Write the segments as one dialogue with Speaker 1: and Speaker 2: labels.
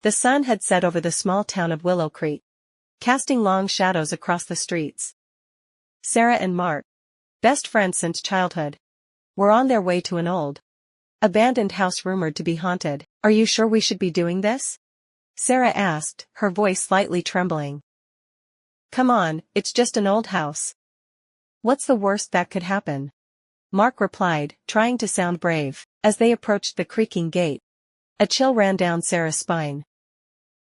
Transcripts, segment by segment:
Speaker 1: The sun had set over the small town of Willow Creek, casting long shadows across the streets. Sarah and Mark, best friends since childhood, were on their way to an old, abandoned house rumored to be haunted. "Are you sure we should be doing this?" Sarah asked, her voice slightly trembling. "Come on, it's just an old house. What's the worst that could happen?" Mark replied, trying to sound brave. As they approached the creaking gate, a chill ran down Sarah's spine.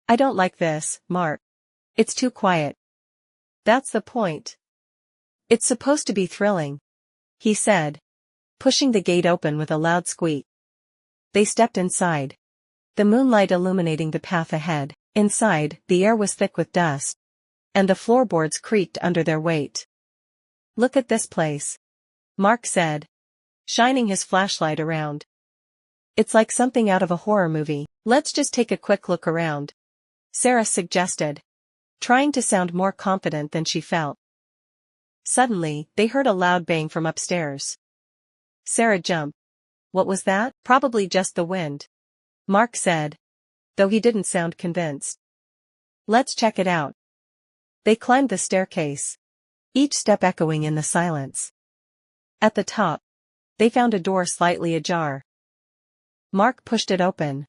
Speaker 1: "I don't like this, Mark. It's too quiet." "That's the point. It's supposed to be thrilling," he said, pushing the gate open with a loud squeak. They stepped inside, the moonlight illuminating the path ahead. Inside, the air was thick with dust, and the floorboards creaked under their weight. "Look at this place," Mark said, shining his flashlight around. "It's like something out of a horror movie." "Let's just take a quick look around," Sarah suggested, trying to sound more confident than she felt. Suddenly, they heard a loud bang from upstairs. Sarah jumped. "What was that?" "Probably just the wind," Mark said, though he didn't sound convinced. "Let's check it out." They climbed the staircase, each step echoing in the silence. At the top, they found a door slightly ajar. Mark pushed it open,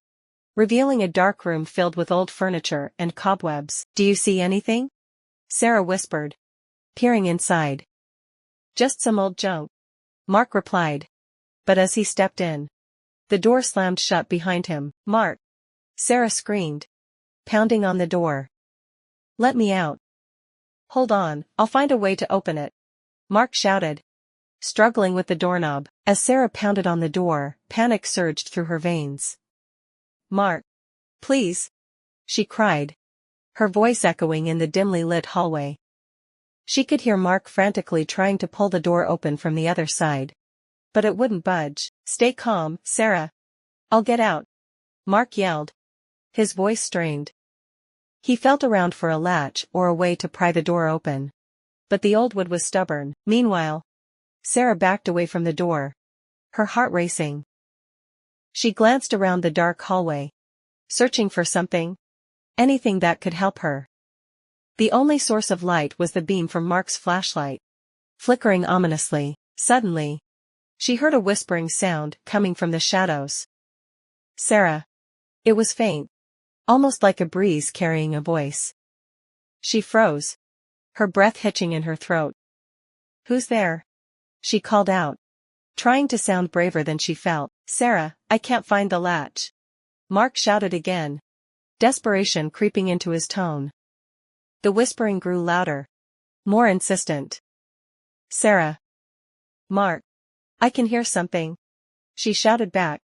Speaker 1: revealing a dark room filled with old furniture and cobwebs. "Do you see anything?" Sarah whispered, peering inside. "Just some old junk," Mark replied. But as he stepped in, the door slammed shut behind him. "Mark!" Sarah screamed, pounding on the door. "Let me out." "Hold on, I'll find a way to open it," Mark shouted, struggling with the doorknob. As Sarah pounded on the door, panic surged through her veins. "Mark! Please!" she cried, her voice echoing in the dimly lit hallway. She could hear Mark frantically trying to pull the door open from the other side, but it wouldn't budge. "Stay calm, Sarah. I'll get out," Mark yelled, his voice strained. He felt around for a latch or a way to pry the door open, but the old wood was stubborn. Meanwhile, Sarah backed away from the door, her heart racing. She glanced around the dark hallway, searching for something, anything that could help her. The only source of light was the beam from Mark's flashlight, flickering ominously. Suddenly, she heard a whispering sound coming from the shadows. "Sarah." It was faint, almost like a breeze carrying a voice. She froze, her breath hitching in her throat. "Who's there?" she called out, trying to sound braver than she felt. "Sarah, I can't find the latch," Mark shouted again, desperation creeping into his tone. The whispering grew louder, more insistent. "Sarah." "Mark. I can hear something," she shouted back,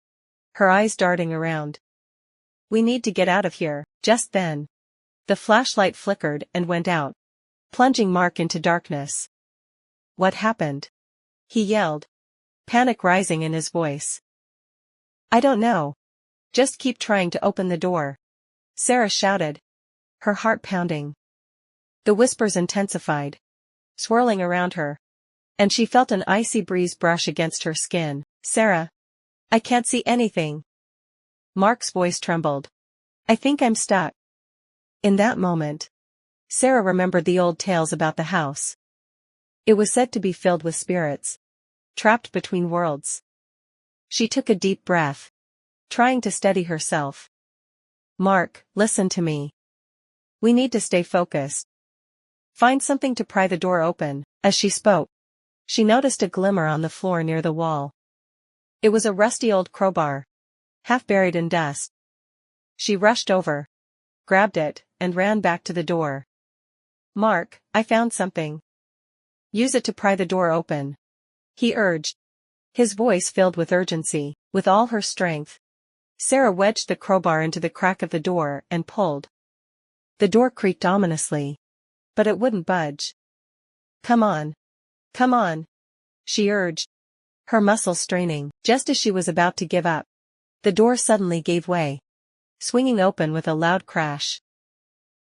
Speaker 1: her eyes darting around. "We need to get out of here." Just then, the flashlight flickered and went out, plunging Mark into darkness. "What happened?" he yelled, panic rising in his voice. "I don't know. Just keep trying to open the door," Sarah shouted, her heart pounding. The whispers intensified, swirling around her, and she felt an icy breeze brush against her skin. "Sarah. I can't see anything." Mark's voice trembled. "I think I'm stuck." In that moment, Sarah remembered the old tales about the house. It was said to be filled with spirits, trapped between worlds. She took a deep breath, trying to steady herself. "Mark, listen to me. We need to stay focused. Find something to pry the door open." As she spoke, she noticed a glimmer on the floor near the wall. It was a rusty old crowbar, half buried in dust. She rushed over, grabbed it, and ran back to the door. "Mark, I found something. Use it to pry the door open," he urged, his voice filled with urgency. With all her strength, Sarah wedged the crowbar into the crack of the door and pulled. The door creaked ominously, but it wouldn't budge. Come on, she urged, her muscles straining. Just as she was about to give up, the door suddenly gave way, swinging open with a loud crash.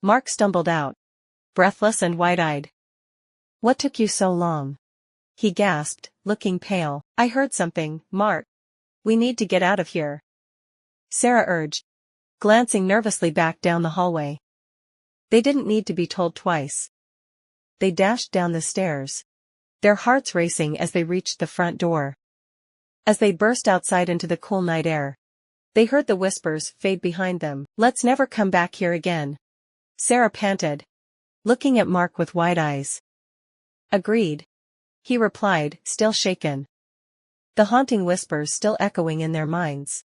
Speaker 1: Mark stumbled out, breathless and wide-eyed. "What took you so long?" he gasped, looking pale. "I heard something, Mark. We need to get out of here," Sarah urged, glancing nervously back down the hallway. They didn't need to be told twice. They dashed down the stairs, their hearts racing as they reached the front door. As they burst outside into the cool night air, they heard the whispers fade behind them. "Let's never come back here again," Sarah panted, looking at Mark with wide eyes. "Agreed," he replied, still shaken. The haunting whispers still echoing in their minds,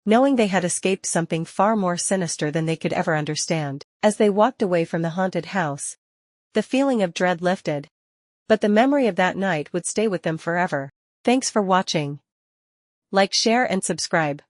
Speaker 1: knowing they had escaped something far more sinister than they could ever understand. As they walked away from the haunted house, the feeling of dread lifted, but the memory of that night would stay with them forever. Thanks for watching. Like, share and subscribe.